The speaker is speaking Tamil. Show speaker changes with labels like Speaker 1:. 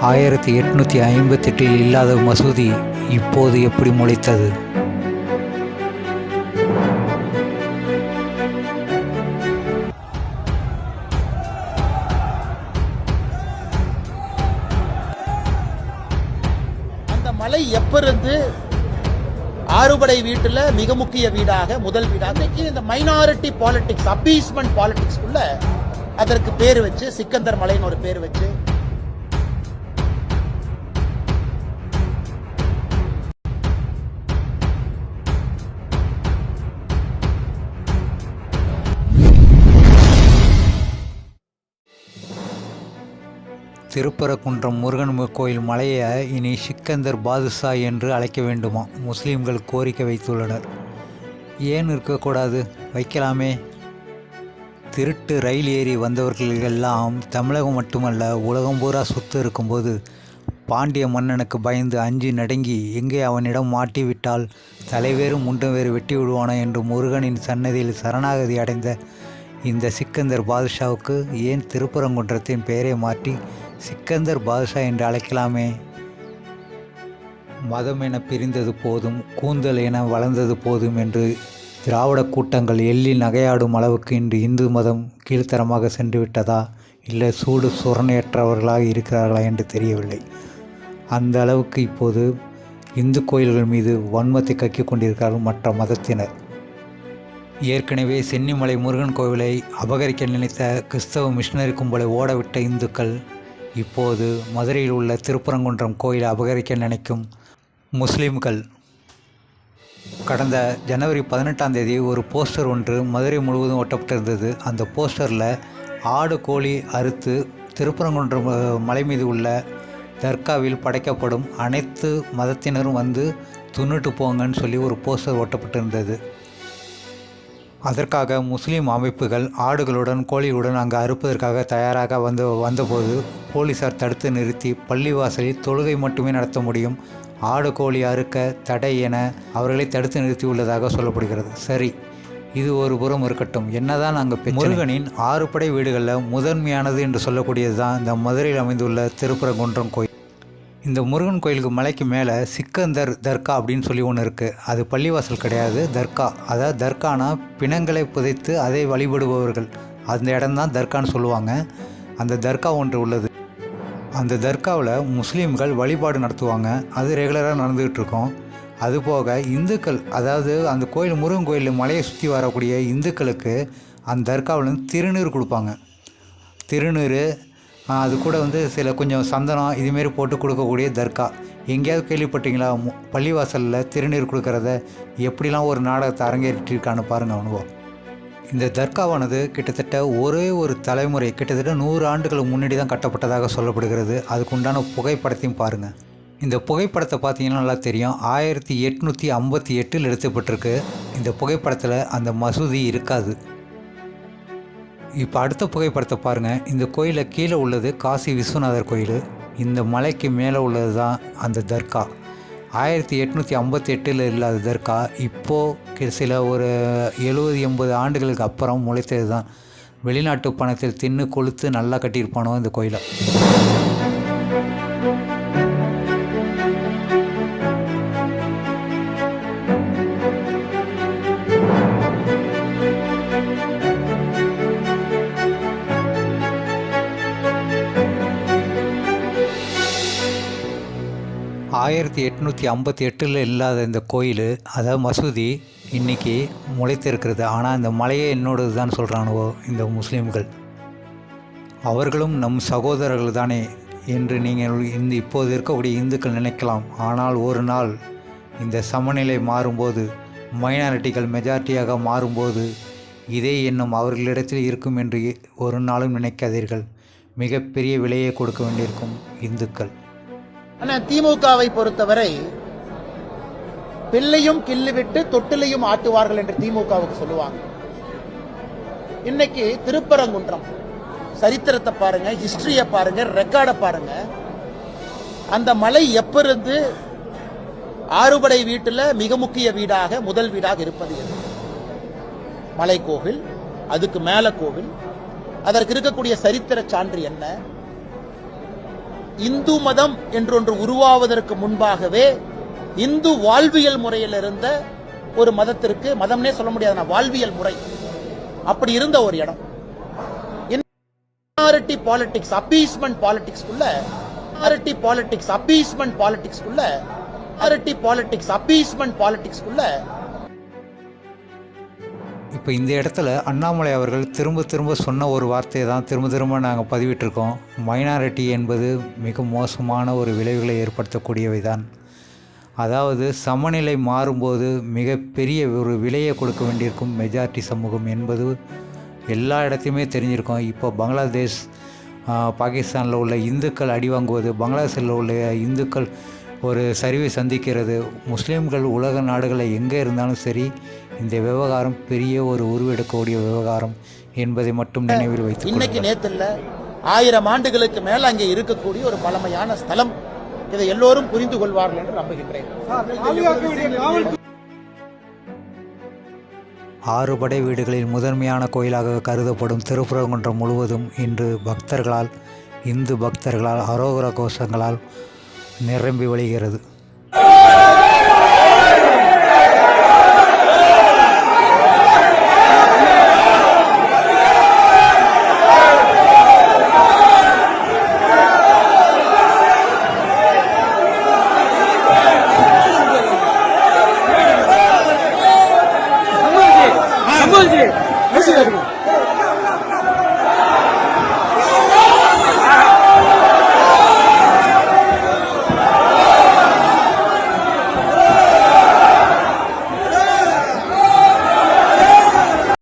Speaker 1: 1858 இல்லாத மசூதி இப்போது எப்படி முளைத்தது?
Speaker 2: அந்த மலை எப்பருந்து ஆறுபடை வீட்டுல மிக முக்கிய வீடாக முதல் வீடாக இந்த மைனாரிட்டி பாலிடிக்ஸ், அப்பீஸ்மெண்ட் பாலிடிக்ஸ்குள்ள அதற்கு பேர் வச்சு சிக்கந்தர் மலைன்னு ஒரு பேர் வச்சு
Speaker 1: திருப்பரங்குன்றம் முருகன் கோயில் மலையை இனி சிக்கந்தர் பாதுஷா என்று அழைக்க வேண்டுமா? முஸ்லீம்கள் கோரிக்கை வைத்துள்ளனர். ஏன் இருக்கக்கூடாது? வைக்கலாமே. திருட்டு ரயில் ஏறி வந்தவர்களெல்லாம் தமிழகம் மட்டுமல்ல உலகம் பூரா சுத்து இருக்கும்போது பாண்டிய மன்னனுக்கு பயந்து அஞ்சி நடுங்கி எங்கே அவனிடம் மாட்டிவிட்டால் தலைவேறும் முண்டவேறு வெட்டி விடுவானோ என்று முருகனின் சன்னதியில் சரணாகதி அடைந்த இந்த சிக்கந்தர் பாதுஷாவுக்கு ஏன் திருப்பரங்குன்றத்தின் பெயரை மாற்றி சிக்கந்தர் பாதுஷா என்று அழைக்கலாமே. மதம் என பிரிந்தது போதும், கூந்தல் என வளர்ந்தது போதும் என்று திராவிட கூட்டங்கள் எள்ளி நகையாடும் அளவுக்கு இன்று இந்து மதம் கீழ்த்தரமாக சென்று விட்டதா, இல்லை சூடு சுரணையற்றவர்களாக இருக்கிறார்களா என்று தெரியவில்லை. அந்த அளவுக்கு இப்போது இந்து கோயில்கள் மீது வன்மத்தை கக்கிக் கொண்டிருக்கிறார்கள் மற்ற மதத்தினர். ஏற்கனவே சென்னிமலை முருகன் கோவிலை அபகரிக்க நினைத்த கிறிஸ்தவ மிஷினரி கும்பலை ஓடவிட்ட இந்துக்கள் இப்போது மதுரையில் உள்ள திருப்பரங்குன்றம் கோயிலை அபகரிக்க நினைக்கும் முஸ்லீம்கள். கடந்த ஜனவரி 18ஆம் தேதி ஒரு போஸ்டர் ஒன்று மதுரை முழுவதும் ஒட்டப்பட்டிருந்தது. அந்த போஸ்டரில் ஆடு கோழி அறுத்து திருப்பரங்குன்றம் மலை மீது உள்ள தர்காவில் படைக்கப்படும் அனைத்து மதத்தினரும் வந்து துண்ணுட்டு போங்கன்னு சொல்லி ஒரு போஸ்டர் ஒட்டப்பட்டிருந்தது. அதற்காக முஸ்லீம் அமைப்புகள் ஆடுகளுடன் கோழிகளுடன் அங்கு அறுப்பதற்காக தயாராக வந்தபோது போலீசார் தடுத்து நிறுத்தி பள்ளிவாசலில் தொழுகை மட்டுமே நடத்த முடியும், ஆடு கோழி அறுக்க தடை என அவர்களை தடுத்து நிறுத்தியுள்ளதாக சொல்லப்படுகிறது. சரி, இது ஒரு புறம் இருக்கட்டும். என்னதான் அங்கே முருகனின் 6 படை வீடுகளில் முதன்மையானது என்று சொல்லக்கூடியது தான் இந்த மதுரையில் அமைந்துள்ள திருப்பரங்குன்றம் கோயில். இந்த முருகன் கோயிலுக்கு மலைக்கு மேலே சிக்கந்தர் தர்கா அப்படின்னு சொல்லி ஒன்று இருக்குது. அது பள்ளிவாசல் கிடையாது, தர்கா. அதாவது தர்கானா பிணங்களை புதைத்து அதை வழிபடுபவர்கள், அந்த இடம்தான் தர்கான்னு சொல்லுவாங்க. அந்த தர்கா ஒன்று உள்ளது. அந்த தர்காவில் முஸ்லீம்கள் வழிபாடு நடத்துவாங்க. அது ரெகுலராக நடந்துக்கிட்டு இருக்கோம். அதுபோக இந்துக்கள், அதாவது அந்த கோயில் முருகன் கோயில் மலையை சுற்றி வரக்கூடிய இந்துக்களுக்கு அந்த தர்காவில் திருநீர் கொடுப்பாங்க. திருநீர், அது கூட சில கொஞ்சம் சந்தனம் இதுமாரி போட்டு கொடுக்கக்கூடிய தர்கா. எங்கேயாவது கேள்விப்பட்டீங்களா பள்ளிவாசலில் திருநீர் கொடுக்கறத? எப்படிலாம் ஒரு நாடகத்தை அரங்கேற்றிருக்கான்னு பாருங்கள் அனுபவம். இந்த தர்காவானது கிட்டத்தட்ட ஒரே ஒரு தலைமுறை, கிட்டத்தட்ட 100 ஆண்டுகளுக்கு முன்னாடி தான் கட்டப்பட்டதாக சொல்லப்படுகிறது. அதுக்கு உண்டான புகைப்படத்தையும் பாருங்கள். இந்த புகைப்படத்தை பார்த்தீங்கன்னா நல்லா தெரியும். 1858 எடுக்கப்பட்டிருக்கு. இந்த புகைப்படத்தில் அந்த மசூதி இருக்காது. இப்போ அடுத்த புகைப்படத்தை பாருங்கள். இந்த கோயிலில் கீழே உள்ளது காசி விஸ்வநாதர் கோயில். இந்த மலைக்கு மேலே உள்ளது தான் அந்த தர்கா. 1858 இல்லாத தர்கா இப்போது சில ஒரு 70-80 ஆண்டுகளுக்கு அப்புறம் முளைத்தது தான். வெளிநாட்டு பணத்தில் தின்னு கொளுத்து நல்லா கட்டியிருப்பானோ இந்த கோயிலை. 1858 இல்லாத இந்த கோயில், அதாவது மசூதி, இன்றைக்கி முளைத்திருக்கிறது. ஆனால் இந்த மலையே என்னோடது தான் சொல்கிறானுவோ இந்த முஸ்லீம்கள். அவர்களும் நம் சகோதரர்கள் தானே என்று நீங்கள் இப்போது இருக்கக்கூடிய இந்துக்கள் நினைக்கலாம். ஆனால் ஒரு நாள் இந்த சமநிலை மாறும்போது, மைனாரிட்டிகள் மெஜாரிட்டியாக மாறும்போது இதே எண்ணம் அவர்களிடத்தில் இருக்கும் என்று ஒரு நாளும் நினைக்காதீர்கள். மிகப்பெரிய விலையை கொடுக்க வேண்டியிருக்கும் இந்துக்கள்.
Speaker 2: ஆனால் திமுகவை பொறுத்தவரை பிள்ளையும் கிள்ளி விட்டு தொட்டிலையும் ஆட்டுவார்கள் என்று திமுகவுக்கு சொல்லுவாங்க. இன்னைக்கு திருப்பரங்குன்றம் சரித்திரத்தை பாருங்க, ஹிஸ்டரியை பாருங்க, ரெக்கார்டை பாருங்க. அந்த மலை எப்பிருந்து ஆறுபடை வீட்டுல மிக முக்கிய வீடாக முதல் வீடாக இருப்பது எது? மலை கோவில், அதுக்கு மேல கோவில், அதற்கு இருக்கக்கூடிய சரித்திர சான்று என்ன? இந்து மதம் என்றொன்று உருவாவதற்கு முன்பாகவே இந்து வாழ்வியல் முறையில் இருந்த ஒரு மதத்திற்கு, மதம்னே சொல்ல முடியாது, வாழ்வியல் முறை அப்படி இருந்த ஒரு இடம். மைனாரிட்டி பாலிடிக்ஸ், அப்பீஸ்மென்ட் பாலிடிக்ஸ்க்குள்ள, மைனாரிட்டி பாலிடிக்ஸ், அப்பீஸ்மென்ட் பாலிடிக்ஸ்க்குள்ள, மைனாரிட்டி பாலிடிக்ஸ், அப்பீஸ்மென்ட் பாலிடிக்ஸ்க்குள்ள.
Speaker 1: இப்போ இந்த இடத்துல அண்ணாமலை அவர்கள் திரும்ப திரும்ப சொன்ன ஒரு வார்த்தையை தான் திரும்ப திரும்ப நாங்கள் பதிவிட்டிருக்கோம். மைனாரிட்டி என்பது மிக மோசமான ஒரு விளைவுகளை ஏற்படுத்தக்கூடியவை தான். அதாவது சமநிலை மாறும்போது மிகப்பெரிய ஒரு விலையை கொடுக்க வேண்டியிருக்கும் மெஜாரிட்டி சமூகம் என்பது எல்லா இடத்தையுமே தெரிஞ்சிருக்கோம். இப்போ பங்களாதேஷ், பாகிஸ்தானில் உள்ள இந்துக்கள் அடி வாங்குவது, பங்களாதேஷில் உள்ள இந்துக்கள் ஒரு சரிவை சந்திக்கிறது, முஸ்லீம்கள் உலக நாடுகளில் எங்கே இருந்தாலும் சரி இந்த விவகாரம் பெரிய ஒரு உருவெடுக்கக்கூடிய விவகாரம் என்பதை மட்டும் நினைவில் வைத்து,
Speaker 2: இன்னைக்கு நேத்து இல்ல 1000 ஆண்டுகளுக்கு மேல அங்கே இருக்கக்கூடிய ஒரு பழமையான ஸ்தலம். இதை எல்லோரும் புரிந்து கொள்வார்கள் என்று நம்புகின்றேன்.
Speaker 1: ஆறுபடை வீடுகளில் முதன்மையான கோயிலாக கருதப்படும் திருப்பரங்குன்றம் முழுவதும் இன்று பக்தர்களால், இந்து பக்தர்களால் அரோகர கோஷங்களால் நிரம்பி வழிகிறது.
Speaker 3: जी